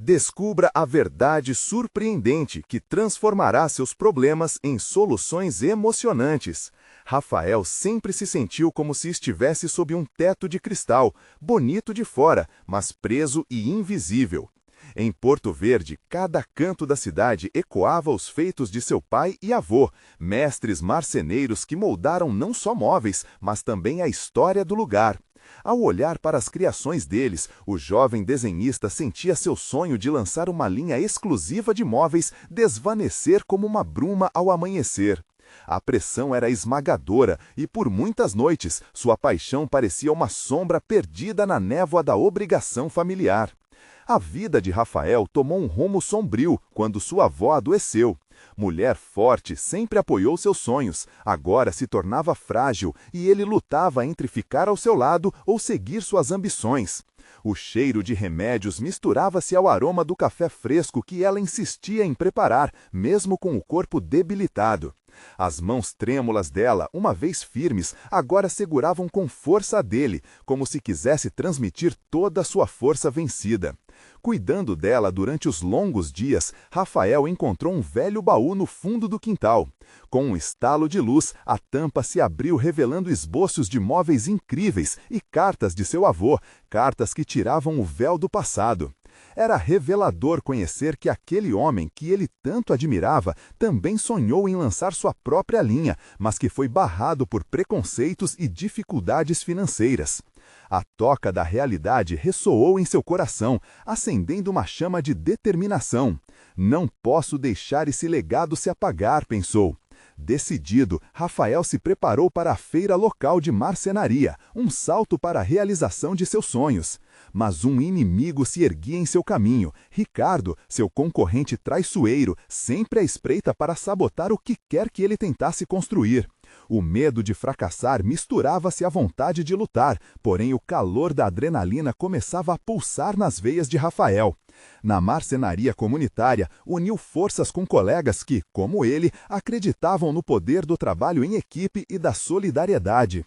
Descubra a verdade surpreendente que transformará seus problemas em soluções emocionantes. Rafael sempre se sentiu como se estivesse sob um teto de cristal, bonito de fora, mas preso e invisível. Em Porto Verde, cada canto da cidade ecoava os feitos de seu pai e avô, mestres marceneiros que moldaram não só móveis, mas também a história do lugar. Ao olhar para as criações deles, o jovem desenhista sentia seu sonho de lançar uma linha exclusiva de móveis desvanecer como uma bruma ao amanhecer. A pressão era esmagadora e, por muitas noites, sua paixão parecia uma sombra perdida na névoa da obrigação familiar. A vida de Rafael tomou um rumo sombrio quando sua avó adoeceu. Mulher forte, sempre apoiou seus sonhos, agora se tornava frágil e ele lutava entre ficar ao seu lado ou seguir suas ambições. O cheiro de remédios misturava-se ao aroma do café fresco que ela insistia em preparar, mesmo com o corpo debilitado. As mãos trêmulas dela, uma vez firmes, agora seguravam com força a dele, como se quisesse transmitir toda a sua força vencida. Cuidando dela durante os longos dias, Rafael encontrou um velho baú no fundo do quintal. Com um estalo de luz, a tampa se abriu revelando esboços de móveis incríveis e cartas de seu avô, cartas que tiravam o véu do passado. Era revelador conhecer que aquele homem que ele tanto admirava também sonhou em lançar sua própria linha, mas que foi barrado por preconceitos e dificuldades financeiras. A toca da realidade ressoou em seu coração, acendendo uma chama de determinação. Não posso deixar esse legado se apagar, pensou. Decidido, Rafael se preparou para a feira local de marcenaria, um salto para a realização de seus sonhos. Mas um inimigo se erguia em seu caminho, Ricardo, seu concorrente traiçoeiro, sempre à espreita para sabotar o que quer que ele tentasse construir. O medo de fracassar misturava-se à vontade de lutar, porém o calor da adrenalina começava a pulsar nas veias de Rafael. Na marcenaria comunitária, uniu forças com colegas que, como ele, acreditavam no poder do trabalho em equipe e da solidariedade.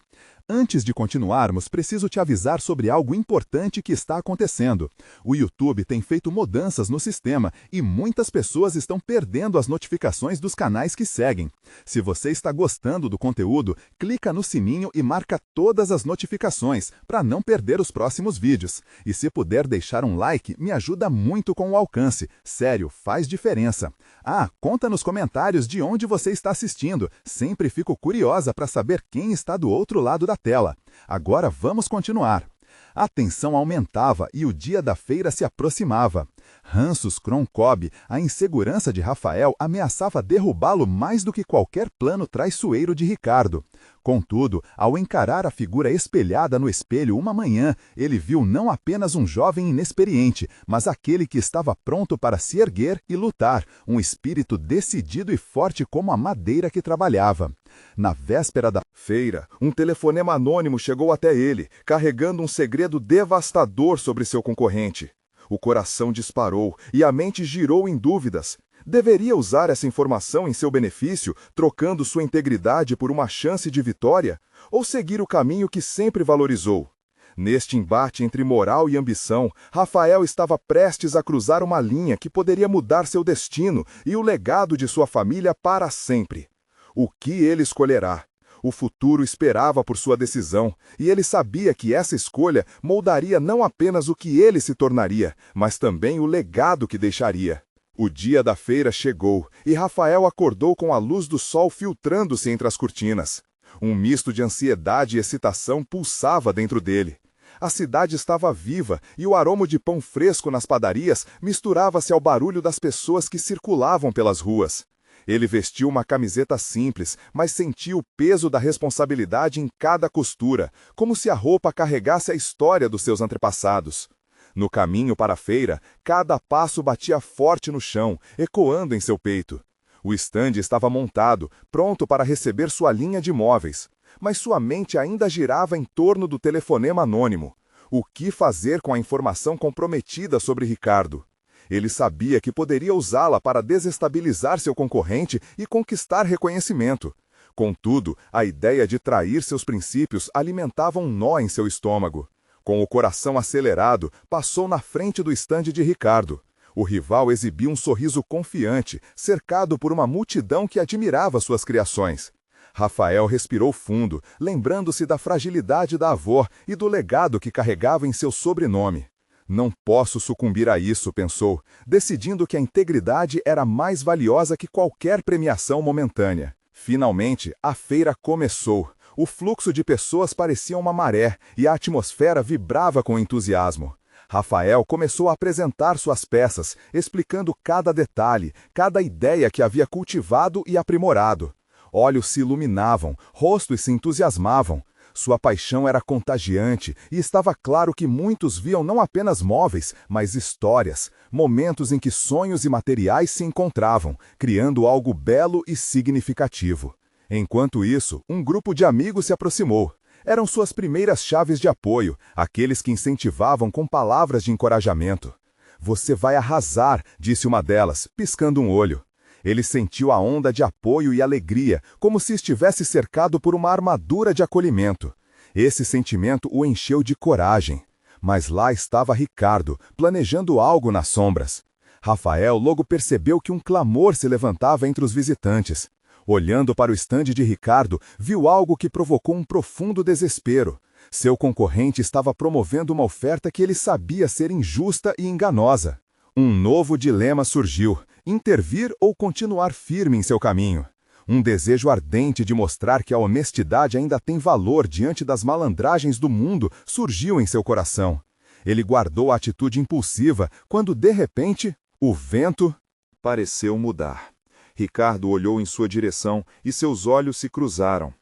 Antes de continuarmos, preciso te avisar sobre algo importante que está acontecendo. O YouTube tem feito mudanças no sistema e muitas pessoas estão perdendo as notificações dos canais que seguem. Se você está gostando do conteúdo, clica no sininho e marca todas as notificações para não perder os próximos vídeos. E se puder deixar um like, me ajuda muito com o alcance. Sério, faz diferença. Ah, conta nos comentários de onde você está assistindo. Sempre fico curiosa para saber quem está do outro lado da tela. Agora vamos continuar. A tensão aumentava e o dia da feira se aproximava. Ranços Croncob, a insegurança de Rafael ameaçava derrubá-lo mais do que qualquer plano traiçoeiro de Ricardo. Contudo, ao encarar a figura espelhada no espelho uma manhã, ele viu não apenas um jovem inexperiente, mas aquele que estava pronto para se erguer e lutar, um espírito decidido e forte como a madeira que trabalhava. Na véspera da feira, um telefonema anônimo chegou até ele, carregando um segredo devastador sobre seu concorrente. O coração disparou e a mente girou em dúvidas. Deveria usar essa informação em seu benefício, trocando sua integridade por uma chance de vitória? Ou seguir o caminho que sempre valorizou? Neste embate entre moral e ambição, Rafael estava prestes a cruzar uma linha que poderia mudar seu destino e o legado de sua família para sempre. O que ele escolherá? O futuro esperava por sua decisão, e ele sabia que essa escolha moldaria não apenas o que ele se tornaria, mas também o legado que deixaria. O dia da feira chegou, e Rafael acordou com a luz do sol filtrando-se entre as cortinas. Um misto de ansiedade e excitação pulsava dentro dele. A cidade estava viva, e o aroma de pão fresco nas padarias misturava-se ao barulho das pessoas que circulavam pelas ruas. Ele vestiu uma camiseta simples, mas sentia o peso da responsabilidade em cada costura, como se a roupa carregasse a história dos seus antepassados. No caminho para a feira, cada passo batia forte no chão, ecoando em seu peito. O estande estava montado, pronto para receber sua linha de móveis, mas sua mente ainda girava em torno do telefonema anônimo. O que fazer com a informação comprometida sobre Ricardo? Ele sabia que poderia usá-la para desestabilizar seu concorrente e conquistar reconhecimento. Contudo, a ideia de trair seus princípios alimentava um nó em seu estômago. Com o coração acelerado, passou na frente do estande de Ricardo. O rival exibia um sorriso confiante, cercado por uma multidão que admirava suas criações. Rafael respirou fundo, lembrando-se da fragilidade da avó e do legado que carregava em seu sobrenome. Não posso sucumbir a isso, pensou, decidindo que a integridade era mais valiosa que qualquer premiação momentânea. Finalmente, a feira começou. O fluxo de pessoas parecia uma maré e a atmosfera vibrava com entusiasmo. Rafael começou a apresentar suas peças, explicando cada detalhe, cada ideia que havia cultivado e aprimorado. Olhos se iluminavam, rostos se entusiasmavam. Sua paixão era contagiante e estava claro que muitos viam não apenas móveis, mas histórias, momentos em que sonhos e materiais se encontravam, criando algo belo e significativo. Enquanto isso, um grupo de amigos se aproximou. Eram suas primeiras chaves de apoio, aqueles que incentivavam com palavras de encorajamento. "Você vai arrasar", disse uma delas, piscando um olho. Ele sentiu a onda de apoio e alegria, como se estivesse cercado por uma armadura de acolhimento. Esse sentimento o encheu de coragem. Mas lá estava Ricardo, planejando algo nas sombras. Rafael logo percebeu que um clamor se levantava entre os visitantes. Olhando para o estande de Ricardo, viu algo que provocou um profundo desespero. Seu concorrente estava promovendo uma oferta que ele sabia ser injusta e enganosa. Um novo dilema surgiu: intervir ou continuar firme em seu caminho. Um desejo ardente de mostrar que a honestidade ainda tem valor diante das malandragens do mundo surgiu em seu coração. Ele guardou a atitude impulsiva quando, de repente, o vento pareceu mudar. Ricardo olhou em sua direção e seus olhos se cruzaram.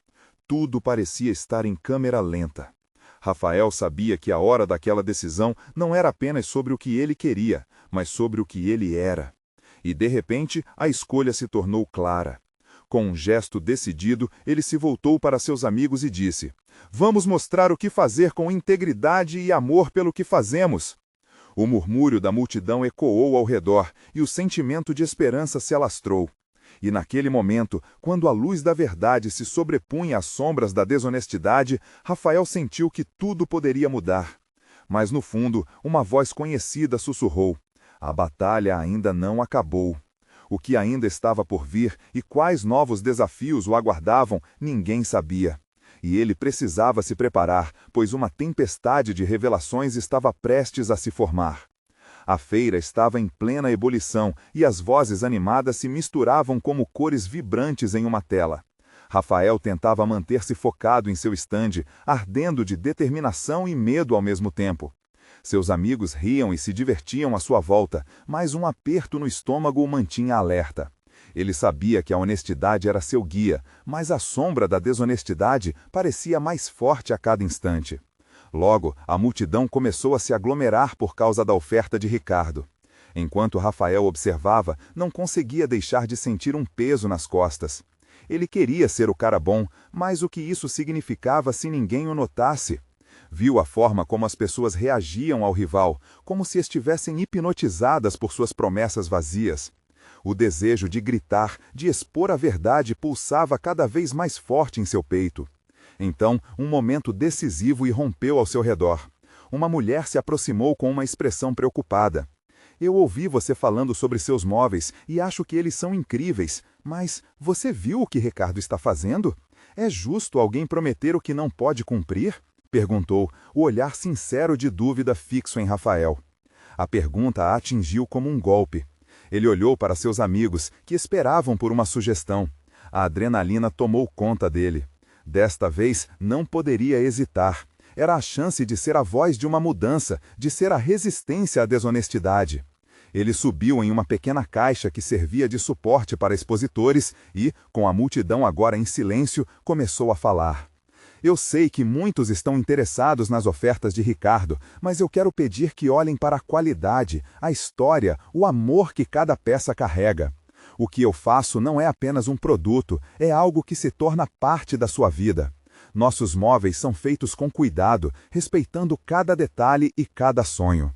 Tudo parecia estar em câmera lenta. Rafael sabia que a hora daquela decisão não era apenas sobre o que ele queria, mas sobre o que ele era. E, de repente, a escolha se tornou clara. Com um gesto decidido, ele se voltou para seus amigos e disse: "Vamos mostrar o que fazer com integridade e amor pelo que fazemos." O murmúrio da multidão ecoou ao redor e o sentimento de esperança se alastrou. E naquele momento, quando a luz da verdade se sobrepunha às sombras da desonestidade, Rafael sentiu que tudo poderia mudar. Mas no fundo, uma voz conhecida sussurrou: a batalha ainda não acabou. O que ainda estava por vir e quais novos desafios o aguardavam, ninguém sabia. E ele precisava se preparar, pois uma tempestade de revelações estava prestes a se formar. A feira estava em plena ebulição e as vozes animadas se misturavam como cores vibrantes em uma tela. Rafael tentava manter-se focado em seu estande, ardendo de determinação e medo ao mesmo tempo. Seus amigos riam e se divertiam à sua volta, mas um aperto no estômago o mantinha alerta. Ele sabia que a honestidade era seu guia, mas a sombra da desonestidade parecia mais forte a cada instante. Logo, a multidão começou a se aglomerar por causa da oferta de Ricardo. Enquanto Rafael observava, não conseguia deixar de sentir um peso nas costas. Ele queria ser o cara bom, mas o que isso significava se ninguém o notasse? Viu a forma como as pessoas reagiam ao rival, como se estivessem hipnotizadas por suas promessas vazias. O desejo de gritar, de expor a verdade pulsava cada vez mais forte em seu peito. Então, um momento decisivo irrompeu ao seu redor. Uma mulher se aproximou com uma expressão preocupada. "Eu ouvi você falando sobre seus móveis e acho que eles são incríveis, mas você viu o que Ricardo está fazendo? É justo alguém prometer o que não pode cumprir?" perguntou, o olhar sincero de dúvida fixo em Rafael. A pergunta a atingiu como um golpe. Ele olhou para seus amigos, que esperavam por uma sugestão. A adrenalina tomou conta dele. Desta vez, não poderia hesitar. Era a chance de ser a voz de uma mudança, de ser a resistência à desonestidade. Ele subiu em uma pequena caixa que servia de suporte para expositores e, com a multidão agora em silêncio, começou a falar. "Eu sei que muitos estão interessados nas ofertas de Ricardo, mas eu quero pedir que olhem para a qualidade, a história, o amor que cada peça carrega. O que eu faço não é apenas um produto, é algo que se torna parte da sua vida. Nossos móveis são feitos com cuidado, respeitando cada detalhe e cada sonho."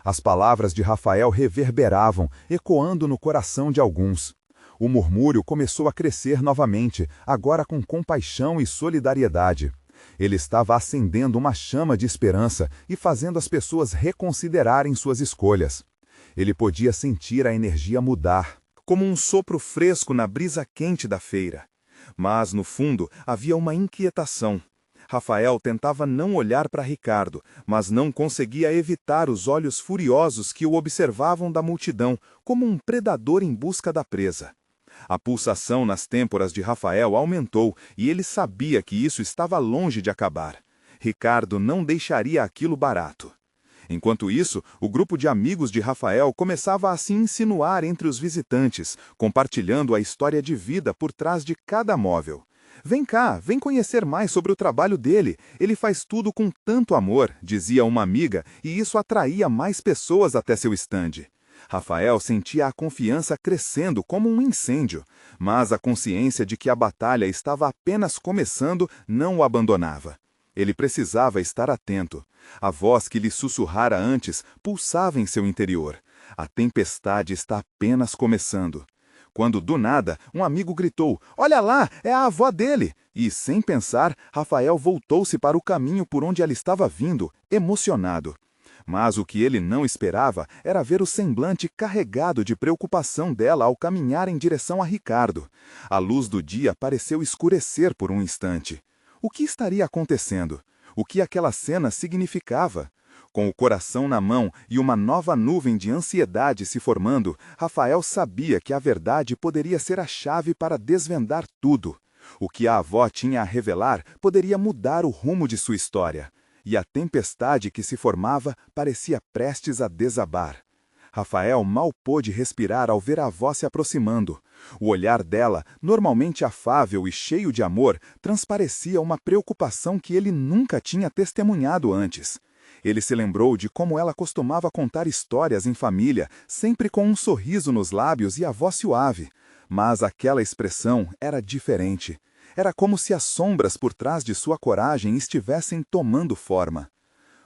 As palavras de Rafael reverberavam, ecoando no coração de alguns. O murmúrio começou a crescer novamente, agora com compaixão e solidariedade. Ele estava acendendo uma chama de esperança e fazendo as pessoas reconsiderarem suas escolhas. Ele podia sentir a energia mudar, como um sopro fresco na brisa quente da feira. Mas, no fundo, havia uma inquietação. Rafael tentava não olhar para Ricardo, mas não conseguia evitar os olhos furiosos que o observavam da multidão, como um predador em busca da presa. A pulsação nas têmporas de Rafael aumentou e ele sabia que isso estava longe de acabar. Ricardo não deixaria aquilo barato. Enquanto isso, o grupo de amigos de Rafael começava a se insinuar entre os visitantes, compartilhando a história de vida por trás de cada móvel. Vem cá, vem conhecer mais sobre o trabalho dele. Ele faz tudo com tanto amor, dizia uma amiga, e isso atraía mais pessoas até seu estande. Rafael sentia a confiança crescendo como um incêndio, mas a consciência de que a batalha estava apenas começando não o abandonava. Ele precisava estar atento. A voz que lhe sussurrara antes pulsava em seu interior. A tempestade está apenas começando. Quando, do nada, um amigo gritou: "Olha lá, é a avó dele!" E, sem pensar, Rafael voltou-se para o caminho por onde ela estava vindo, emocionado. Mas o que ele não esperava era ver o semblante carregado de preocupação dela ao caminhar em direção a Ricardo. A luz do dia pareceu escurecer por um instante. O que estaria acontecendo? O que aquela cena significava? Com o coração na mão e uma nova nuvem de ansiedade se formando, Rafael sabia que a verdade poderia ser a chave para desvendar tudo. O que a avó tinha a revelar poderia mudar o rumo de sua história. E a tempestade que se formava parecia prestes a desabar. Rafael mal pôde respirar ao ver a avó se aproximando. O olhar dela, normalmente afável e cheio de amor, transparecia uma preocupação que ele nunca tinha testemunhado antes. Ele se lembrou de como ela costumava contar histórias em família, sempre com um sorriso nos lábios e a voz suave. Mas aquela expressão era diferente. Era como se as sombras por trás de sua coragem estivessem tomando forma.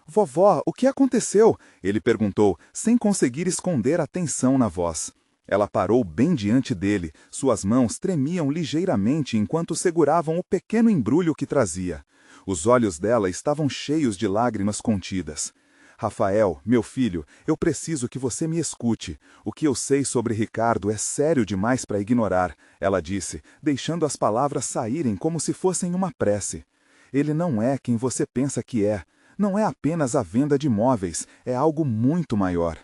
"Vovó, o que aconteceu?" ele perguntou, sem conseguir esconder a tensão na voz. Ela parou bem diante dele, suas mãos tremiam ligeiramente enquanto seguravam o pequeno embrulho que trazia. Os olhos dela estavam cheios de lágrimas contidas. "Rafael, meu filho, eu preciso que você me escute. O que eu sei sobre Ricardo é sério demais para ignorar", ela disse, deixando as palavras saírem como se fossem uma prece. "Ele não é quem você pensa que é. Não é apenas a venda de móveis, é algo muito maior."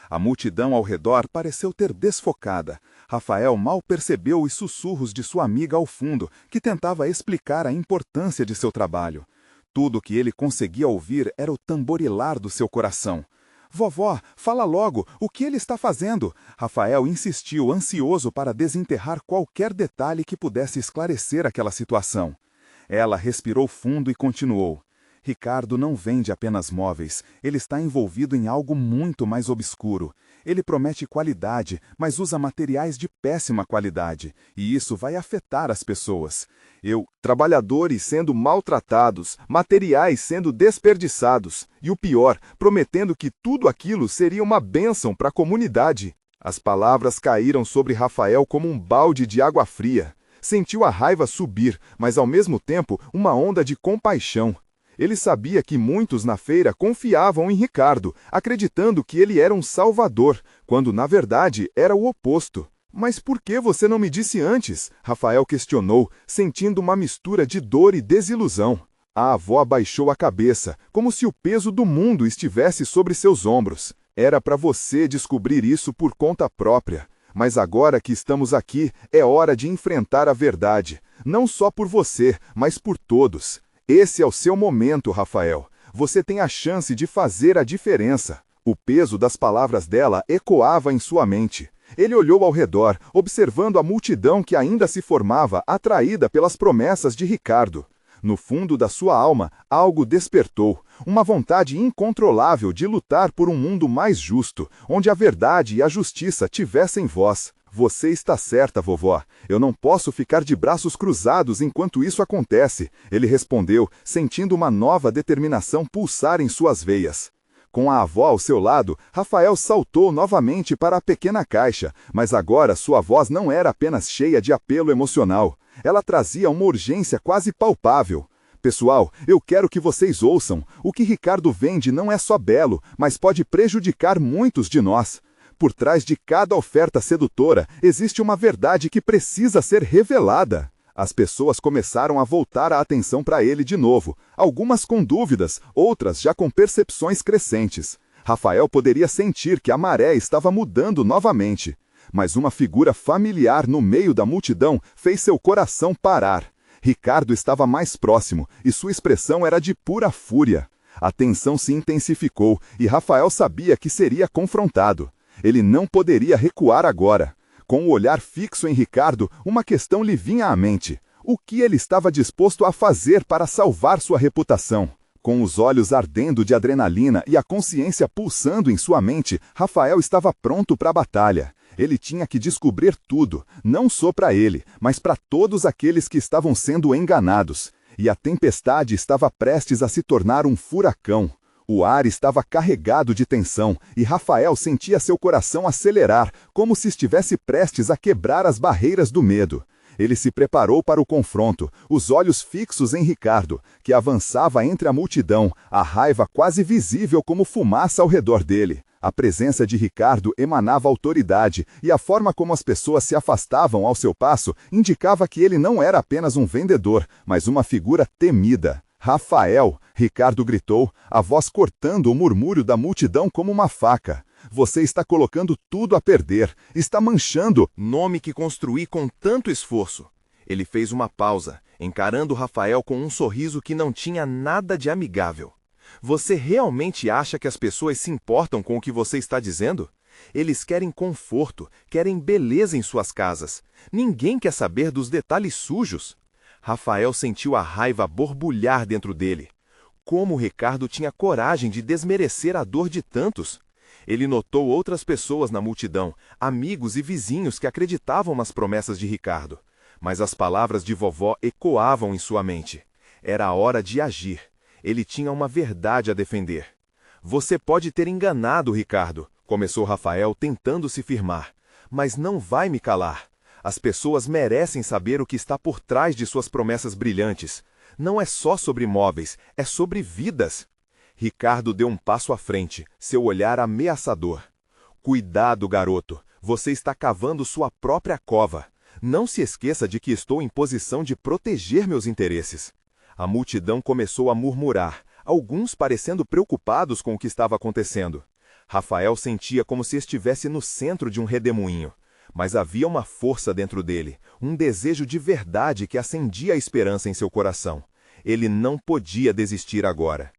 A multidão ao redor pareceu ter desfocada. Rafael mal percebeu os sussurros de sua amiga ao fundo, que tentava explicar a importância de seu trabalho. Tudo o que ele conseguia ouvir era o tamborilar do seu coração. "Vovó, fala logo, o que ele está fazendo?" Rafael insistiu, ansioso para desenterrar qualquer detalhe que pudesse esclarecer aquela situação. Ela respirou fundo e continuou: "Ricardo não vende apenas móveis, ele está envolvido em algo muito mais obscuro. Ele promete qualidade, mas usa materiais de péssima qualidade, e isso vai afetar as pessoas. Trabalhadores sendo maltratados, materiais sendo desperdiçados, e o pior, prometendo que tudo aquilo seria uma bênção para a comunidade." As palavras caíram sobre Rafael como um balde de água fria. Sentiu a raiva subir, mas ao mesmo tempo uma onda de compaixão. Ele sabia que muitos na feira confiavam em Ricardo, acreditando que ele era um salvador, quando na verdade era o oposto. "Mas por que você não me disse antes?" Rafael questionou, sentindo uma mistura de dor e desilusão. A avó abaixou a cabeça, como se o peso do mundo estivesse sobre seus ombros. "Era para você descobrir isso por conta própria. Mas agora que estamos aqui, é hora de enfrentar a verdade. Não só por você, mas por todos. Esse é o seu momento, Rafael. Você tem a chance de fazer a diferença." O peso das palavras dela ecoava em sua mente. Ele olhou ao redor, observando a multidão que ainda se formava, atraída pelas promessas de Ricardo. No fundo da sua alma, algo despertou, uma vontade incontrolável de lutar por um mundo mais justo, onde a verdade e a justiça tivessem voz. "Você está certa, vovó. Eu não posso ficar de braços cruzados enquanto isso acontece", ele respondeu, sentindo uma nova determinação pulsar em suas veias. Com a avó ao seu lado, Rafael saltou novamente para a pequena caixa, mas agora sua voz não era apenas cheia de apelo emocional. Ela trazia uma urgência quase palpável. "Pessoal, eu quero que vocês ouçam. O que Ricardo vende não é só belo, mas pode prejudicar muitos de nós. Por trás de cada oferta sedutora, existe uma verdade que precisa ser revelada. As pessoas começaram a voltar a atenção para ele de novo, algumas com dúvidas, outras já com percepções crescentes. Rafael poderia sentir que a maré estava mudando novamente. Mas uma figura familiar no meio da multidão fez seu coração parar. Ricardo estava mais próximo e sua expressão era de pura fúria. A tensão se intensificou e Rafael sabia que seria confrontado. Ele não poderia recuar agora. Com o olhar fixo em Ricardo, uma questão lhe vinha à mente. O que ele estava disposto a fazer para salvar sua reputação? Com os olhos ardendo de adrenalina e a consciência pulsando em sua mente, Rafael estava pronto para a batalha. Ele tinha que descobrir tudo, não só para ele, mas para todos aqueles que estavam sendo enganados. E a tempestade estava prestes a se tornar um furacão. O ar estava carregado de tensão e Rafael sentia seu coração acelerar, como se estivesse prestes a quebrar as barreiras do medo. Ele se preparou para o confronto, os olhos fixos em Ricardo, que avançava entre a multidão, a raiva quase visível como fumaça ao redor dele. A presença de Ricardo emanava autoridade e a forma como as pessoas se afastavam ao seu passo indicava que ele não era apenas um vendedor, mas uma figura temida. Rafael, Ricardo gritou, a voz cortando o murmúrio da multidão como uma faca. Você está colocando tudo a perder, está manchando. Nome que construí com tanto esforço. Ele fez uma pausa, encarando Rafael com um sorriso que não tinha nada de amigável. Você realmente acha que as pessoas se importam com o que você está dizendo? Eles querem conforto, querem beleza em suas casas. Ninguém quer saber dos detalhes sujos. Rafael sentiu a raiva borbulhar dentro dele. Como Ricardo tinha coragem de desmerecer a dor de tantos? Ele notou outras pessoas na multidão, amigos e vizinhos que acreditavam nas promessas de Ricardo. Mas as palavras de vovó ecoavam em sua mente. Era a hora de agir. Ele tinha uma verdade a defender. Você pode ter enganado, Ricardo, começou Rafael tentando se firmar. Mas não vai me calar. As pessoas merecem saber o que está por trás de suas promessas brilhantes. Não é só sobre móveis, é sobre vidas. Ricardo deu um passo à frente, seu olhar ameaçador. Cuidado, garoto. Você está cavando sua própria cova. Não se esqueça de que estou em posição de proteger meus interesses. A multidão começou a murmurar, alguns parecendo preocupados com o que estava acontecendo. Rafael sentia como se estivesse no centro de um redemoinho. Mas havia uma força dentro dele, um desejo de verdade que acendia a esperança em seu coração. Ele não podia desistir agora.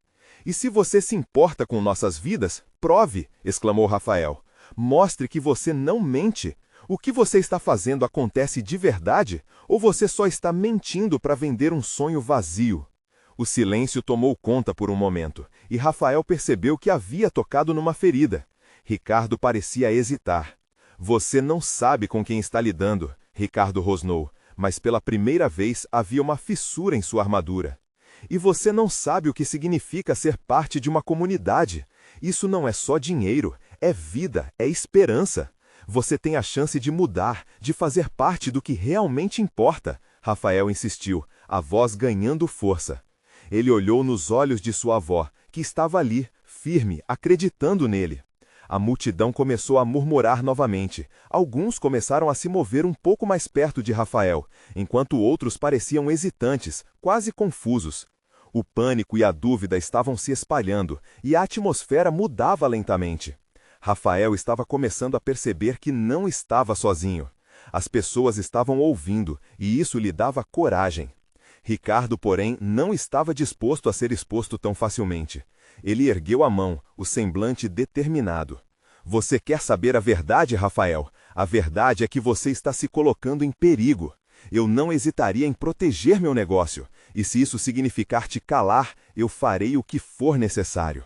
E se você se importa com nossas vidas, prove, exclamou Rafael. Mostre que você não mente. O que você está fazendo acontece de verdade? Ou você só está mentindo para vender um sonho vazio? O silêncio tomou conta por um momento, e Rafael percebeu que havia tocado numa ferida. Ricardo parecia hesitar. Você não sabe com quem está lidando, Ricardo rosnou, mas pela primeira vez havia uma fissura em sua armadura. E você não sabe o que significa ser parte de uma comunidade. Isso não é só dinheiro, é vida, é esperança. Você tem a chance de mudar, de fazer parte do que realmente importa, Rafael insistiu, a voz ganhando força. Ele olhou nos olhos de sua avó, que estava ali, firme, acreditando nele. A multidão começou a murmurar novamente. Alguns começaram a se mover um pouco mais perto de Rafael, enquanto outros pareciam hesitantes, quase confusos. O pânico e a dúvida estavam se espalhando, e a atmosfera mudava lentamente. Rafael estava começando a perceber que não estava sozinho. As pessoas estavam ouvindo, e isso lhe dava coragem. Ricardo, porém, não estava disposto a ser exposto tão facilmente. Ele ergueu a mão, o semblante determinado. Você quer saber a verdade, Rafael? A verdade é que você está se colocando em perigo. Eu não hesitaria em proteger meu negócio, e se isso significar te calar, eu farei o que for necessário.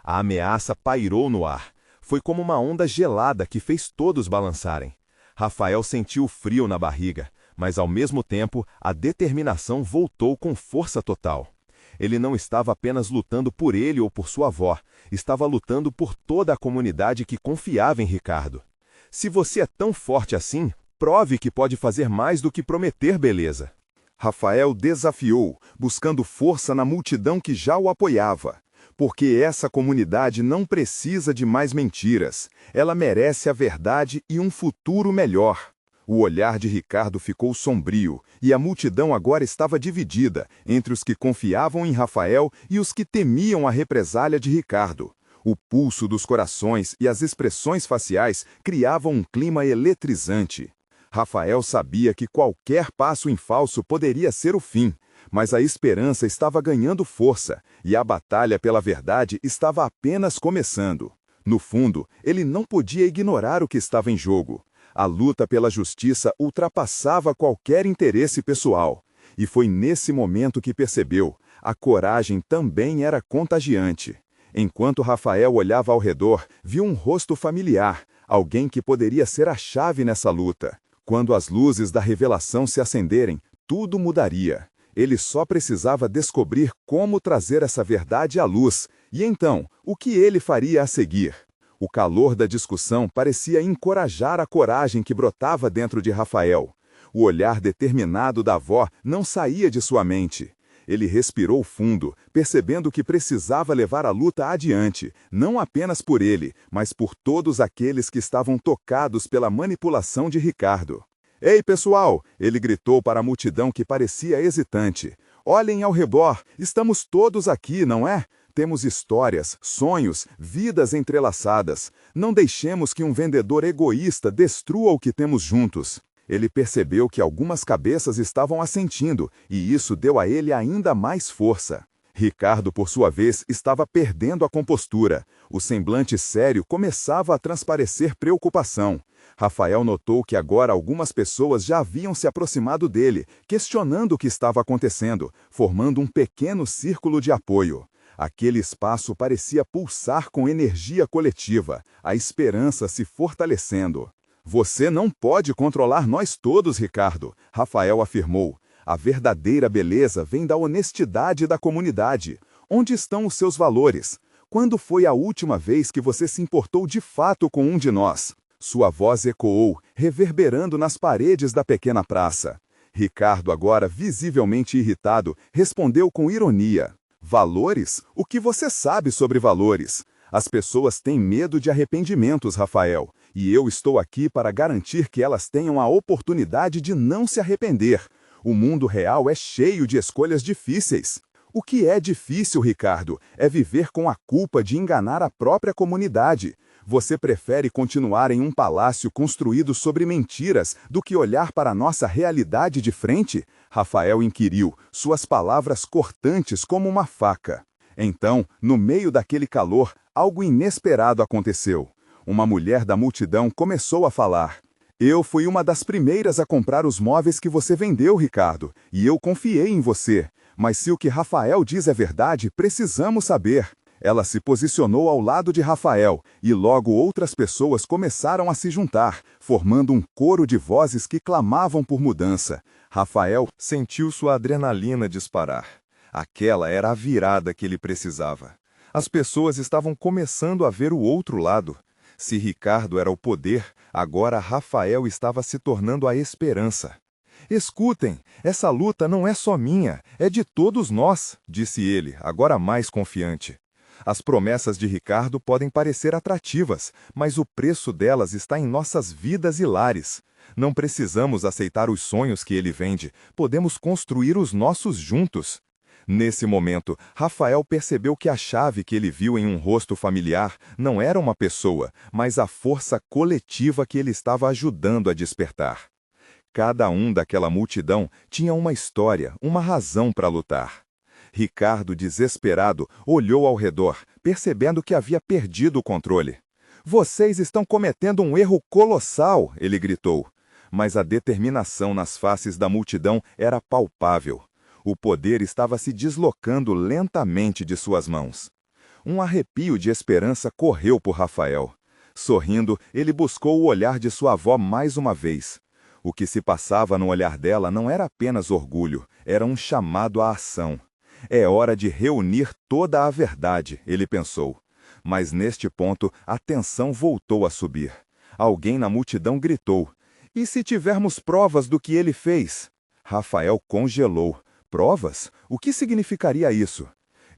A ameaça pairou no ar. Foi como uma onda gelada que fez todos balançarem. Rafael sentiu frio na barriga, mas ao mesmo tempo a determinação voltou com força total. Ele não estava apenas lutando por ele ou por sua avó, estava lutando por toda a comunidade que confiava em Ricardo. Se você é tão forte assim, prove que pode fazer mais do que prometer beleza. Rafael desafiou, buscando força na multidão que já o apoiava. porque essa comunidade não precisa de mais mentiras. Ela merece a verdade e um futuro melhor. O olhar de Ricardo ficou sombrio, e a multidão agora estava dividida entre os que confiavam em Rafael e os que temiam a represália de Ricardo. O pulso dos corações e as expressões faciais criavam um clima eletrizante. Rafael sabia que qualquer passo em falso poderia ser o fim, mas a esperança estava ganhando força, e a batalha pela verdade estava apenas começando. No fundo, ele não podia ignorar o que estava em jogo. A luta pela justiça ultrapassava qualquer interesse pessoal. E foi nesse momento que percebeu: a coragem também era contagiante. Enquanto Rafael olhava ao redor, viu um rosto familiar, alguém que poderia ser a chave nessa luta. Quando as luzes da revelação se acenderem, tudo mudaria. Ele só precisava descobrir como trazer essa verdade à luz. E então, o que ele faria a seguir? O calor da discussão parecia encorajar a coragem que brotava dentro de Rafael. O olhar determinado da avó não saía de sua mente. Ele respirou fundo, percebendo que precisava levar a luta adiante, não apenas por ele, mas por todos aqueles que estavam tocados pela manipulação de Ricardo. "Ei, pessoal!" ele gritou para a multidão que parecia hesitante. "Olhem ao redor, estamos todos aqui, não é? Temos histórias, sonhos, vidas entrelaçadas. Não deixemos que um vendedor egoísta destrua o que temos juntos." Ele percebeu que algumas cabeças estavam assentindo, e isso deu a ele ainda mais força. Ricardo, por sua vez, estava perdendo a compostura. O semblante sério começava a transparecer preocupação. Rafael notou que agora algumas pessoas já haviam se aproximado dele, questionando o que estava acontecendo, formando um pequeno círculo de apoio. Aquele espaço parecia pulsar com energia coletiva, a esperança se fortalecendo. "Você não pode controlar nós todos, Ricardo", Rafael afirmou. "A verdadeira beleza vem da honestidade da comunidade. Onde estão os seus valores? Quando foi a última vez que você se importou de fato com um de nós?" Sua voz ecoou, reverberando nas paredes da pequena praça. Ricardo, agora visivelmente irritado, respondeu com ironia: "Valores? O que você sabe sobre valores? As pessoas têm medo de arrependimentos, Rafael, e eu estou aqui para garantir que elas tenham a oportunidade de não se arrepender. O mundo real é cheio de escolhas difíceis." O que é difícil, Ricardo, é viver com a culpa de enganar a própria comunidade. Você prefere continuar em um palácio construído sobre mentiras do que olhar para a nossa realidade de frente? Rafael inquiriu, suas palavras cortantes como uma faca. Então, no meio daquele calor, algo inesperado aconteceu. Uma mulher da multidão começou a falar: "Eu fui uma das primeiras a comprar os móveis que você vendeu, Ricardo, e eu confiei em você. Mas se o que Rafael diz é verdade, precisamos saber." Ela se posicionou ao lado de Rafael, e logo outras pessoas começaram a se juntar, formando um coro de vozes que clamavam por mudança. Rafael sentiu sua adrenalina disparar. Aquela era a virada que ele precisava. As pessoas estavam começando a ver o outro lado. Se Ricardo era o poder, agora Rafael estava se tornando a esperança. "Escutem, essa luta não é só minha, é de todos nós", disse ele, agora mais confiante. As promessas de Ricardo podem parecer atrativas, mas o preço delas está em nossas vidas e lares. Não precisamos aceitar os sonhos que ele vende, podemos construir os nossos juntos. Nesse momento, Rafael percebeu que a chave que ele viu em um rosto familiar não era uma pessoa, mas a força coletiva que ele estava ajudando a despertar. Cada um daquela multidão tinha uma história, uma razão para lutar. Ricardo, desesperado, olhou ao redor, percebendo que havia perdido o controle. "Vocês estão cometendo um erro colossal", ele gritou. Mas a determinação nas faces da multidão era palpável. O poder estava se deslocando lentamente de suas mãos. Um arrepio de esperança correu por Rafael. Sorrindo, ele buscou o olhar de sua avó mais uma vez. O que se passava no olhar dela não era apenas orgulho, era um chamado à ação. "É hora de reunir toda a verdade", ele pensou. Mas neste ponto, a tensão voltou a subir. Alguém na multidão gritou: "E se tivermos provas do que ele fez?" Rafael congelou. Provas? O que significaria isso?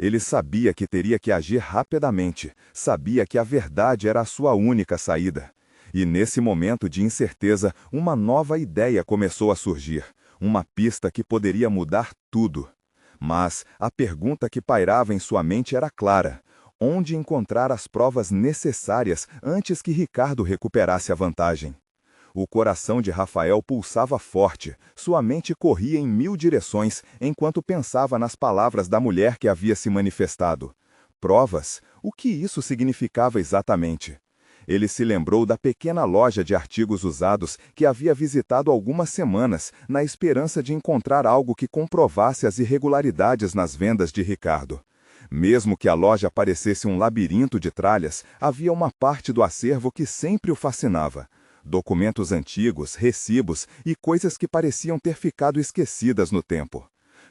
Ele sabia que teria que agir rapidamente, sabia que a verdade era a sua única saída. E nesse momento de incerteza, uma nova ideia começou a surgir, uma pista que poderia mudar tudo. Mas a pergunta que pairava em sua mente era clara: onde encontrar as provas necessárias antes que Ricardo recuperasse a vantagem? O coração de Rafael pulsava forte, sua mente corria em 1000 direções enquanto pensava nas palavras da mulher que havia se manifestado. Provas? O que isso significava exatamente? Ele se lembrou da pequena loja de artigos usados que havia visitado há algumas semanas, na esperança de encontrar algo que comprovasse as irregularidades nas vendas de Ricardo. Mesmo que a loja parecesse um labirinto de tralhas, havia uma parte do acervo que sempre o fascinava. Documentos antigos, recibos e coisas que pareciam ter ficado esquecidas no tempo.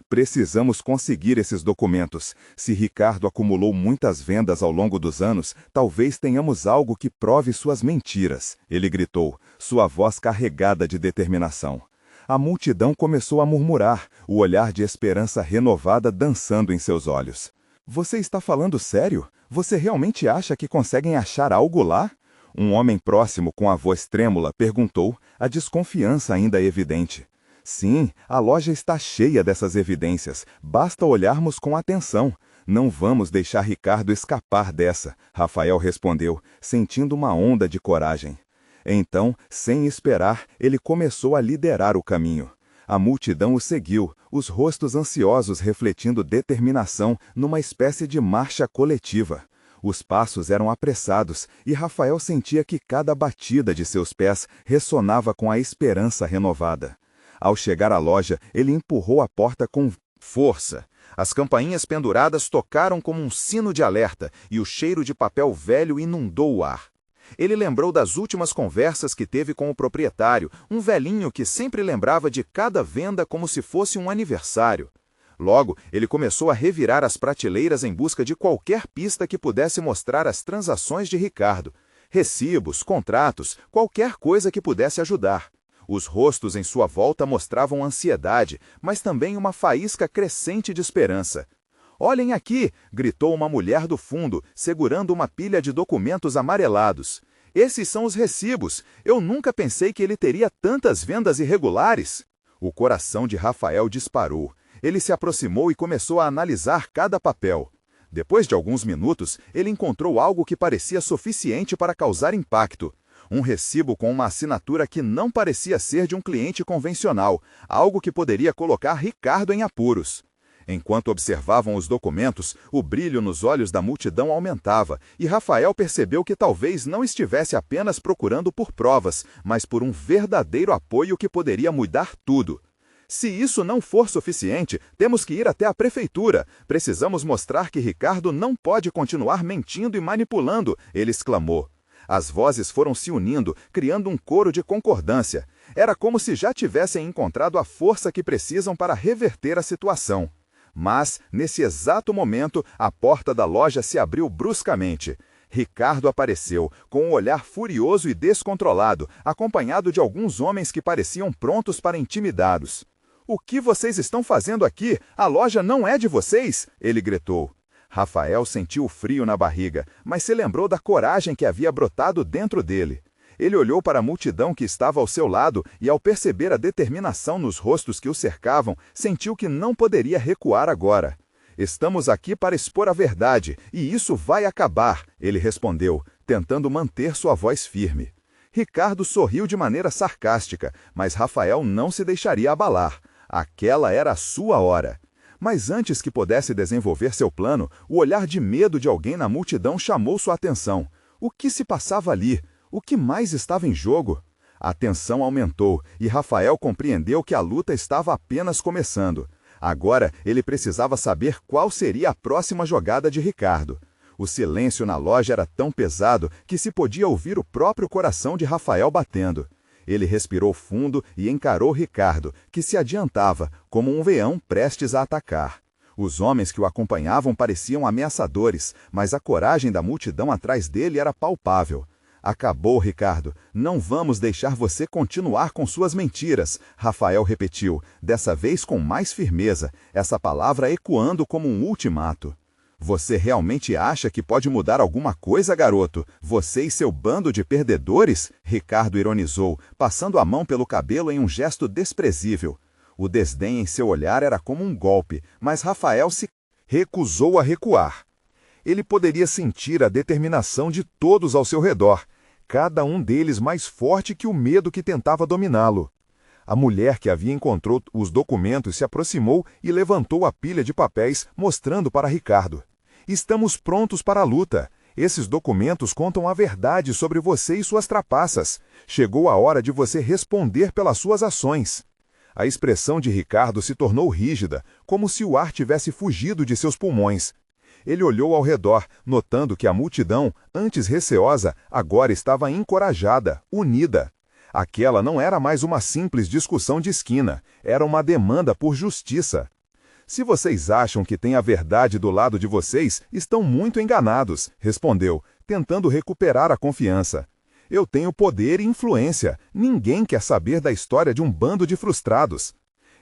Precisamos conseguir esses documentos. Se Ricardo acumulou muitas vendas ao longo dos anos, talvez tenhamos algo que prove suas mentiras, ele gritou, sua voz carregada de determinação. A multidão começou a murmurar, o olhar de esperança renovada dançando em seus olhos. Você está falando sério? Você realmente acha que conseguem achar algo lá? Um homem próximo, com a voz trêmula, perguntou, a desconfiança ainda evidente. Sim, a loja está cheia dessas evidências. Basta olharmos com atenção. Não vamos deixar Ricardo escapar dessa, Rafael respondeu, sentindo uma onda de coragem. Então, sem esperar, ele começou a liderar o caminho. A multidão o seguiu, os rostos ansiosos refletindo determinação numa espécie de marcha coletiva. Os passos eram apressados e Rafael sentia que cada batida de seus pés ressonava com a esperança renovada. Ao chegar à loja, ele empurrou a porta com força. As campainhas penduradas tocaram como um sino de alerta e o cheiro de papel velho inundou o ar. Ele lembrou das últimas conversas que teve com o proprietário, um velhinho que sempre lembrava de cada venda como se fosse um aniversário. Logo, ele começou a revirar as prateleiras em busca de qualquer pista que pudesse mostrar as transações de Ricardo. Recibos, contratos, qualquer coisa que pudesse ajudar. Os rostos em sua volta mostravam ansiedade, mas também uma faísca crescente de esperança. "Olhem aqui!" gritou uma mulher do fundo, segurando uma pilha de documentos amarelados. "Esses são os recibos. Eu nunca pensei que ele teria tantas vendas irregulares." O coração de Rafael disparou. Ele se aproximou e começou a analisar cada papel. Depois de alguns minutos, ele encontrou algo que parecia suficiente para causar impacto. Um recibo com uma assinatura que não parecia ser de um cliente convencional, algo que poderia colocar Ricardo em apuros. Enquanto observavam os documentos, o brilho nos olhos da multidão aumentava, e Rafael percebeu que talvez não estivesse apenas procurando por provas, mas por um verdadeiro apoio que poderia mudar tudo. "Se isso não for suficiente, temos que ir até a prefeitura. Precisamos mostrar que Ricardo não pode continuar mentindo e manipulando", ele exclamou. As vozes foram se unindo, criando um coro de concordância. Era como se já tivessem encontrado a força que precisam para reverter a situação. Mas, nesse exato momento, a porta da loja se abriu bruscamente. Ricardo apareceu, com um olhar furioso e descontrolado, acompanhado de alguns homens que pareciam prontos para intimidá-los. "O que vocês estão fazendo aqui? A loja não é de vocês!" ele gritou. Rafael sentiu frio na barriga, mas se lembrou da coragem que havia brotado dentro dele. Ele olhou para a multidão que estava ao seu lado e, ao perceber a determinação nos rostos que o cercavam, sentiu que não poderia recuar agora. "Estamos aqui para expor a verdade, e isso vai acabar", ele respondeu, tentando manter sua voz firme. Ricardo sorriu de maneira sarcástica, mas Rafael não se deixaria abalar. Aquela era a sua hora. Mas antes que pudesse desenvolver seu plano, o olhar de medo de alguém na multidão chamou sua atenção. O que se passava ali? O que mais estava em jogo? A tensão aumentou e Rafael compreendeu que a luta estava apenas começando. Agora ele precisava saber qual seria a próxima jogada de Ricardo. O silêncio na loja era tão pesado que se podia ouvir o próprio coração de Rafael batendo. Ele respirou fundo e encarou Ricardo, que se adiantava, como um leão prestes a atacar. Os homens que o acompanhavam pareciam ameaçadores, mas a coragem da multidão atrás dele era palpável. "Acabou, Ricardo. Não vamos deixar você continuar com suas mentiras", Rafael repetiu, dessa vez com mais firmeza, essa palavra ecoando como um ultimato. Você realmente acha que pode mudar alguma coisa, garoto? Você e seu bando de perdedores? Ricardo ironizou, passando a mão pelo cabelo em um gesto desprezível. O desdém em seu olhar era como um golpe, mas Rafael se recusou a recuar. Ele poderia sentir a determinação de todos ao seu redor, cada um deles mais forte que o medo que tentava dominá-lo. A mulher que havia encontrado os documentos se aproximou e levantou a pilha de papéis, mostrando para Ricardo. Estamos prontos para a luta. Esses documentos contam a verdade sobre você e suas trapaças. Chegou a hora de você responder pelas suas ações. A expressão de Ricardo se tornou rígida, como se o ar tivesse fugido de seus pulmões. Ele olhou ao redor, notando que a multidão, antes receosa, agora estava encorajada, unida. Aquela não era mais uma simples discussão de esquina, era uma demanda por justiça. Se vocês acham que tem a verdade do lado de vocês, estão muito enganados, respondeu, tentando recuperar a confiança. Eu tenho poder e influência, ninguém quer saber da história de um bando de frustrados.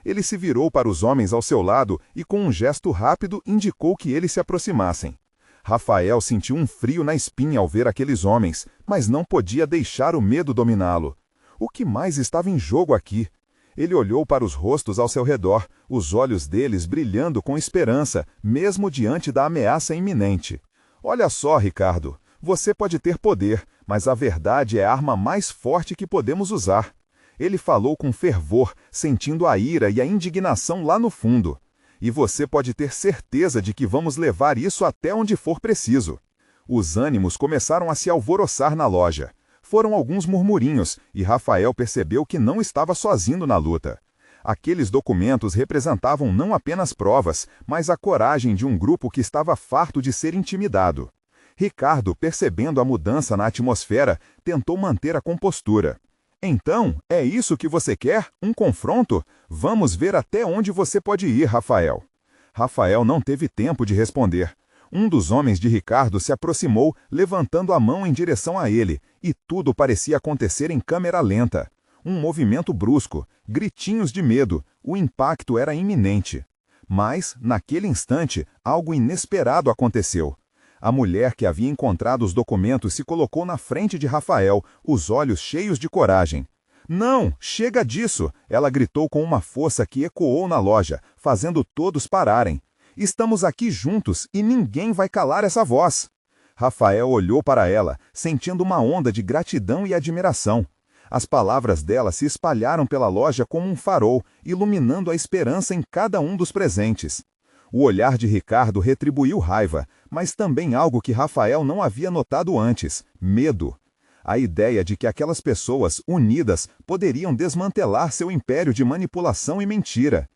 Ele se virou para os homens ao seu lado e com um gesto rápido indicou que eles se aproximassem. Rafael sentiu um frio na espinha ao ver aqueles homens, mas não podia deixar o medo dominá-lo. O que mais estava em jogo aqui? Ele olhou para os rostos ao seu redor, os olhos deles brilhando com esperança, mesmo diante da ameaça iminente. Olha só, Ricardo, você pode ter poder, mas a verdade é a arma mais forte que podemos usar. Ele falou com fervor, sentindo a ira e a indignação lá no fundo. E você pode ter certeza de que vamos levar isso até onde for preciso. Os ânimos começaram a se alvoroçar na loja. Foram alguns murmurinhos, e Rafael percebeu que não estava sozinho na luta. Aqueles documentos representavam não apenas provas, mas a coragem de um grupo que estava farto de ser intimidado. Ricardo, percebendo a mudança na atmosfera, tentou manter a compostura. Então, é isso que você quer? Um confronto? Vamos ver até onde você pode ir, Rafael. Rafael não teve tempo de responder. Um dos homens de Ricardo se aproximou, levantando a mão em direção a ele, e tudo parecia acontecer em câmera lenta. Um movimento brusco, gritinhos de medo, o impacto era iminente. Mas, naquele instante, algo inesperado aconteceu. A mulher que havia encontrado os documentos se colocou na frente de Rafael, os olhos cheios de coragem. Não, chega disso! Ela gritou com uma força que ecoou na loja, fazendo todos pararem. Estamos aqui juntos e ninguém vai calar essa voz. Rafael olhou para ela, sentindo uma onda de gratidão e admiração. As palavras dela se espalharam pela loja como um farol, iluminando a esperança em cada um dos presentes. O olhar de Ricardo retribuiu raiva, mas também algo que Rafael não havia notado antes: medo. A ideia de que aquelas pessoas, unidas, poderiam desmantelar seu império de manipulação e mentira.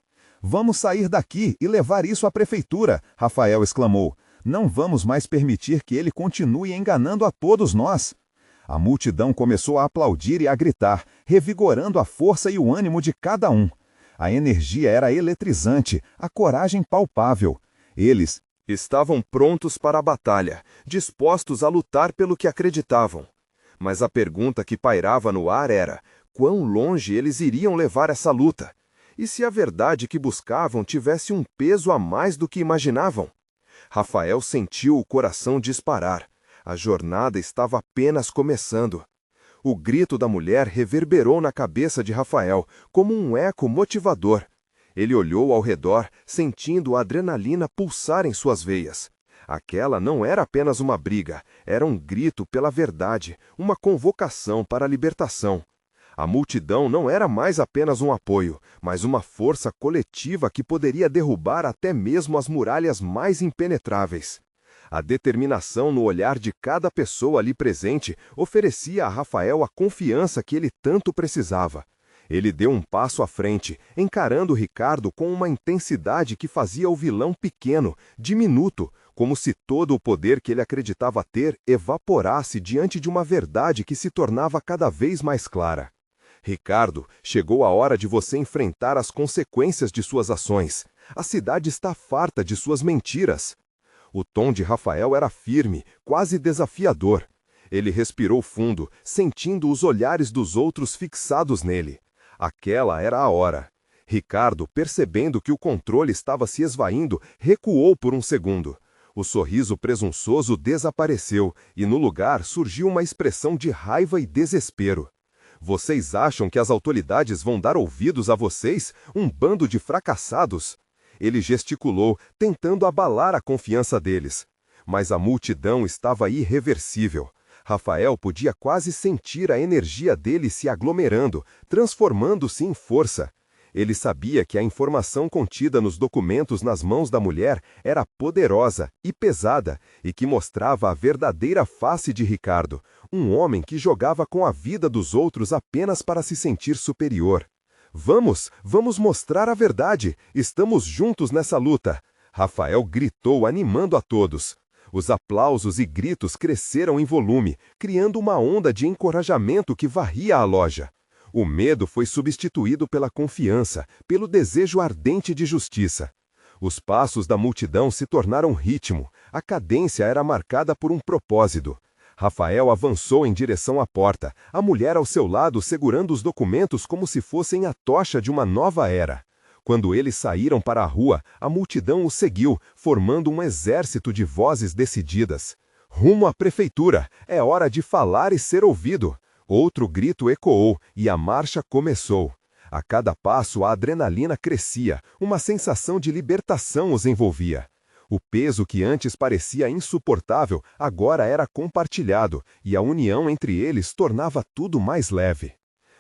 Vamos sair daqui e levar isso à prefeitura, Rafael exclamou. Não vamos mais permitir que ele continue enganando a todos nós. A multidão começou a aplaudir e a gritar, revigorando a força e o ânimo de cada um. A energia era eletrizante, a coragem palpável. Eles estavam prontos para a batalha, dispostos a lutar pelo que acreditavam. Mas a pergunta que pairava no ar era: quão longe eles iriam levar essa luta? E se a verdade que buscavam tivesse um peso a mais do que imaginavam? Rafael sentiu o coração disparar. A jornada estava apenas começando. O grito da mulher reverberou na cabeça de Rafael, como um eco motivador. Ele olhou ao redor, sentindo a adrenalina pulsar em suas veias. Aquela não era apenas uma briga, era um grito pela verdade, uma convocação para a libertação. A multidão não era mais apenas um apoio, mas uma força coletiva que poderia derrubar até mesmo as muralhas mais impenetráveis. A determinação no olhar de cada pessoa ali presente oferecia a Rafael a confiança que ele tanto precisava. Ele deu um passo à frente, encarando Ricardo com uma intensidade que fazia o vilão pequeno, diminuto, como se todo o poder que ele acreditava ter evaporasse diante de uma verdade que se tornava cada vez mais clara. Ricardo, chegou a hora de você enfrentar as consequências de suas ações. A cidade está farta de suas mentiras. O tom de Rafael era firme, quase desafiador. Ele respirou fundo, sentindo os olhares dos outros fixados nele. Aquela era a hora. Ricardo, percebendo que o controle estava se esvaindo, recuou por um segundo. O sorriso presunçoso desapareceu e no lugar surgiu uma expressão de raiva e desespero. Vocês acham que as autoridades vão dar ouvidos a vocês, um bando de fracassados? Ele gesticulou, tentando abalar a confiança deles. Mas a multidão estava irreversível. Rafael podia quase sentir a energia dele se aglomerando, transformando-se em força. Ele sabia que a informação contida nos documentos nas mãos da mulher era poderosa e pesada e que mostrava a verdadeira face de Ricardo, um homem que jogava com a vida dos outros apenas para se sentir superior. Vamos mostrar a verdade! Estamos juntos nessa luta! Rafael gritou, animando a todos. Os aplausos e gritos cresceram em volume, criando uma onda de encorajamento que varria a loja. O medo foi substituído pela confiança, pelo desejo ardente de justiça. Os passos da multidão se tornaram ritmo, a cadência era marcada por um propósito. Rafael avançou em direção à porta, a mulher ao seu lado segurando os documentos como se fossem a tocha de uma nova era. Quando eles saíram para a rua, a multidão os seguiu, formando um exército de vozes decididas. Rumo à prefeitura, é hora de falar e ser ouvido. Outro grito ecoou e a marcha começou. A cada passo a adrenalina crescia, uma sensação de libertação os envolvia. O peso que antes parecia insuportável agora era compartilhado e a união entre eles tornava tudo mais leve.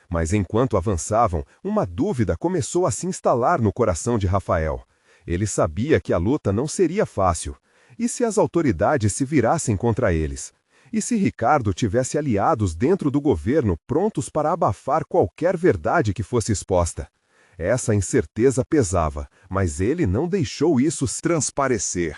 Mas enquanto avançavam, uma dúvida começou a se instalar no coração de Rafael. Ele sabia que a luta não seria fácil. E se as autoridades se virassem contra eles? E se Ricardo tivesse aliados dentro do governo prontos para abafar qualquer verdade que fosse exposta? Essa incerteza pesava, mas ele não deixou isso transparecer.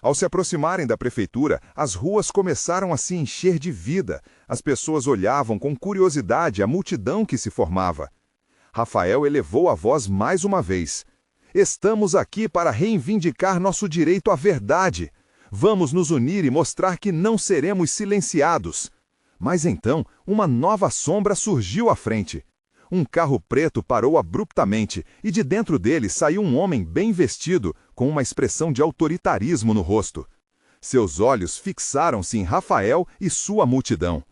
Ao se aproximarem da prefeitura, as ruas começaram a se encher de vida. As pessoas olhavam com curiosidade a multidão que se formava. Rafael elevou a voz mais uma vez. Estamos aqui para reivindicar nosso direito à verdade. Vamos nos unir e mostrar que não seremos silenciados. Mas então, uma nova sombra surgiu à frente. Um carro preto parou abruptamente e de dentro dele saiu um homem bem vestido, com uma expressão de autoritarismo no rosto. Seus olhos fixaram-se em Rafael e sua multidão.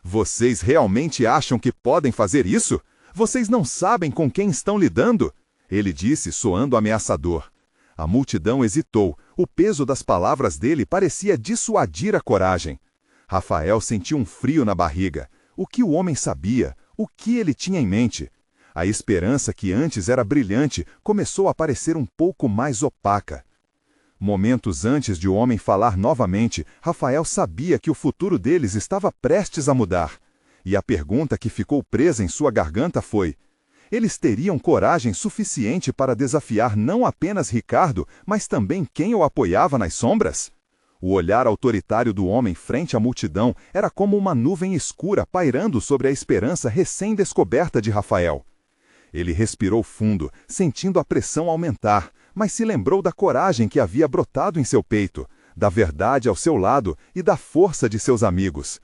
Vocês realmente acham que podem fazer isso? Vocês não sabem com quem estão lidando? Ele disse, soando ameaçador. A multidão hesitou. O peso das palavras dele parecia dissuadir a coragem. Rafael sentiu um frio na barriga. O que o homem sabia? O que ele tinha em mente? A esperança que antes era brilhante começou a parecer um pouco mais opaca. Momentos antes de o homem falar novamente, Rafael sabia que o futuro deles estava prestes a mudar. E a pergunta que ficou presa em sua garganta foi: eles teriam coragem suficiente para desafiar não apenas Ricardo, mas também quem o apoiava nas sombras? O olhar autoritário do homem frente à multidão era como uma nuvem escura pairando sobre a esperança recém-descoberta de Rafael. Ele respirou fundo, sentindo a pressão aumentar, mas se lembrou da coragem que havia brotado em seu peito, da verdade ao seu lado e da força de seus amigos.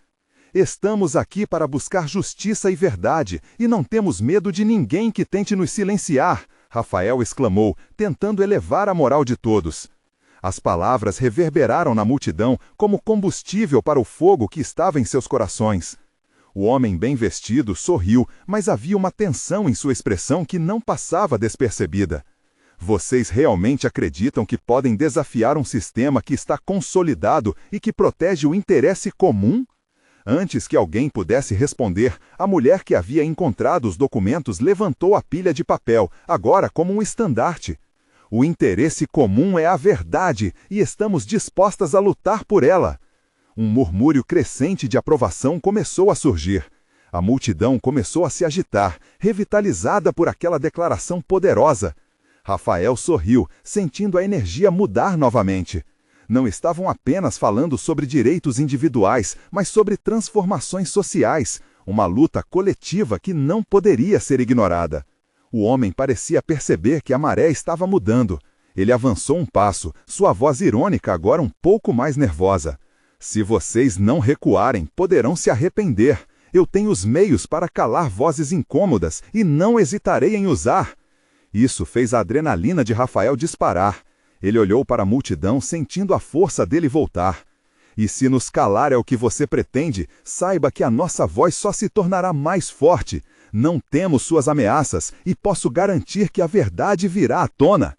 Estamos aqui para buscar justiça e verdade, e não temos medo de ninguém que tente nos silenciar, Rafael exclamou, tentando elevar a moral de todos. As palavras reverberaram na multidão como combustível para o fogo que estava em seus corações. O homem bem vestido sorriu, mas havia uma tensão em sua expressão que não passava despercebida. Vocês realmente acreditam que podem desafiar um sistema que está consolidado e que protege o interesse comum? Antes que alguém pudesse responder, a mulher que havia encontrado os documentos levantou a pilha de papel, agora como um estandarte. O interesse comum é a verdade e estamos dispostas a lutar por ela. Um murmúrio crescente de aprovação começou a surgir. A multidão começou a se agitar, revitalizada por aquela declaração poderosa. Rafael sorriu, sentindo a energia mudar novamente. Não estavam apenas falando sobre direitos individuais, mas sobre transformações sociais, uma luta coletiva que não poderia ser ignorada. O homem parecia perceber que a maré estava mudando. Ele avançou um passo, sua voz irônica agora um pouco mais nervosa. Se vocês não recuarem, poderão se arrepender. Eu tenho os meios para calar vozes incômodas e não hesitarei em usar. Isso fez a adrenalina de Rafael disparar. Ele olhou para a multidão, sentindo a força dele voltar. E se nos calar é o que você pretende, saiba que a nossa voz só se tornará mais forte. Não temo suas ameaças e posso garantir que a verdade virá à tona.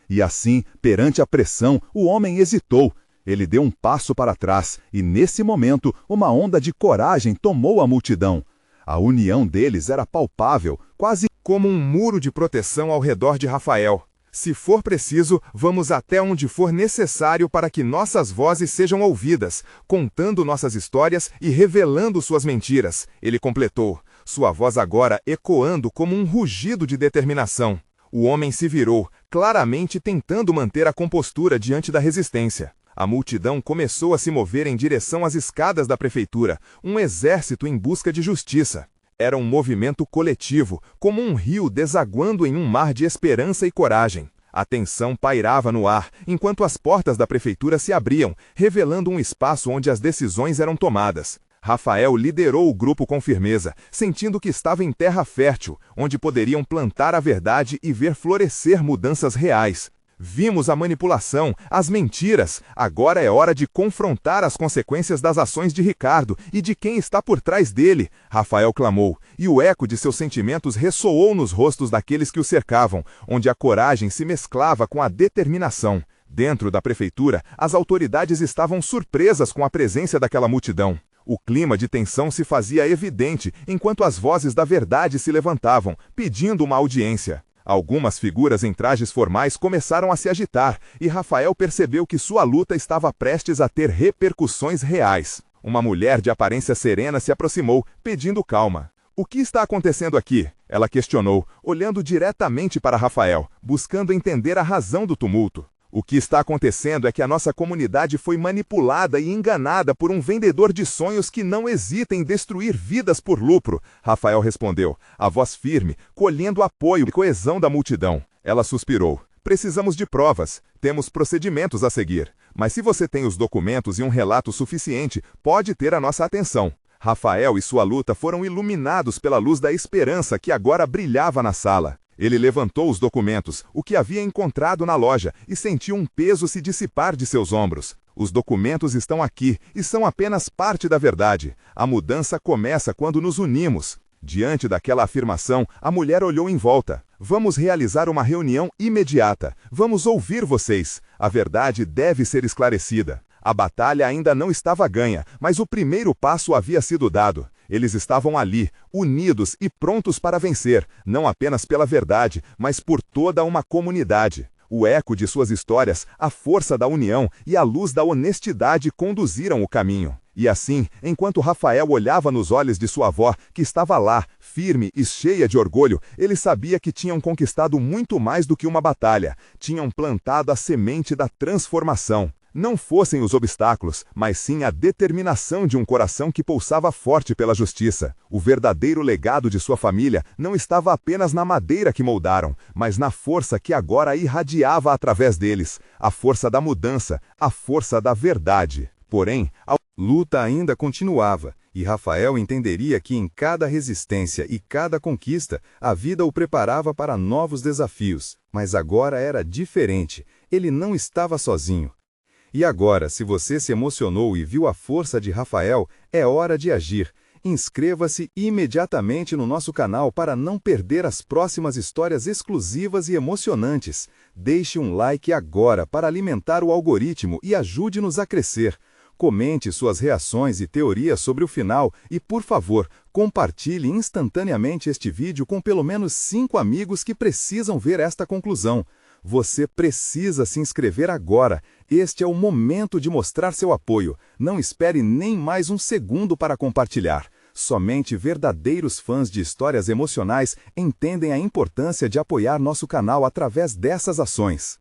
E assim, perante a pressão, o homem hesitou. Ele deu um passo para trás e, nesse momento, uma onda de coragem tomou a multidão. A união deles era palpável, quase como um muro de proteção ao redor de Rafael. Se for preciso, vamos até onde for necessário para que nossas vozes sejam ouvidas, contando nossas histórias e revelando suas mentiras, ele completou, sua voz agora ecoando como um rugido de determinação. O homem se virou, claramente tentando manter a compostura diante da resistência. A multidão começou a se mover em direção às escadas da prefeitura, um exército em busca de justiça. Era um movimento coletivo, como um rio desaguando em um mar de esperança e coragem. A tensão pairava no ar, enquanto as portas da prefeitura se abriam, revelando um espaço onde as decisões eram tomadas. Rafael liderou o grupo com firmeza, sentindo que estava em terra fértil, onde poderiam plantar a verdade e ver florescer mudanças reais. Vimos a manipulação, as mentiras. Agora é hora de confrontar as consequências das ações de Ricardo e de quem está por trás dele, Rafael clamou, e o eco de seus sentimentos ressoou nos rostos daqueles que o cercavam, onde a coragem se mesclava com a determinação. Dentro da prefeitura, as autoridades estavam surpresas com a presença daquela multidão. O clima de tensão se fazia evidente enquanto as vozes da verdade se levantavam, pedindo uma audiência. Algumas figuras em trajes formais começaram a se agitar, e Rafael percebeu que sua luta estava prestes a ter repercussões reais. Uma mulher de aparência serena se aproximou, pedindo calma. "O que está acontecendo aqui?" ela questionou, olhando diretamente para Rafael, buscando entender a razão do tumulto. "O que está acontecendo é que a nossa comunidade foi manipulada e enganada por um vendedor de sonhos que não hesita em destruir vidas por lucro", Rafael respondeu, a voz firme, colhendo apoio e coesão da multidão. Ela suspirou. "Precisamos de provas. Temos procedimentos a seguir. Mas se você tem os documentos e um relato suficiente, pode ter a nossa atenção." Rafael e sua luta foram iluminados pela luz da esperança que agora brilhava na sala. Ele levantou os documentos, o que havia encontrado na loja, e sentiu um peso se dissipar de seus ombros. Os documentos estão aqui e são apenas parte da verdade. A mudança começa quando nos unimos. Diante daquela afirmação, a mulher olhou em volta. "Vamos realizar uma reunião imediata. Vamos ouvir vocês. A verdade deve ser esclarecida." A batalha ainda não estava ganha, mas o primeiro passo havia sido dado. Eles estavam ali, unidos e prontos para vencer, não apenas pela verdade, mas por toda uma comunidade. O eco de suas histórias, a força da união e a luz da honestidade conduziram o caminho. E assim, enquanto Rafael olhava nos olhos de sua avó, que estava lá, firme e cheia de orgulho, ele sabia que tinham conquistado muito mais do que uma batalha. Tinham plantado a semente da transformação. Não fossem os obstáculos, mas sim a determinação de um coração que pulsava forte pela justiça. O verdadeiro legado de sua família não estava apenas na madeira que moldaram, mas na força que agora irradiava através deles, a força da mudança, a força da verdade. Porém, a luta ainda continuava, e Rafael entenderia que em cada resistência e cada conquista, a vida o preparava para novos desafios. Mas agora era diferente, ele não estava sozinho. E agora, se você se emocionou e viu a força de Rafael, é hora de agir. Inscreva-se imediatamente no nosso canal para não perder as próximas histórias exclusivas e emocionantes. Deixe um like agora para alimentar o algoritmo e ajude-nos a crescer. Comente suas reações e teorias sobre o final e, por favor, compartilhe instantaneamente este vídeo com pelo menos 5 amigos que precisam ver esta conclusão. Você precisa se inscrever agora. Este é o momento de mostrar seu apoio. Não espere nem mais um segundo para compartilhar. Somente verdadeiros fãs de histórias emocionais entendem a importância de apoiar nosso canal através dessas ações.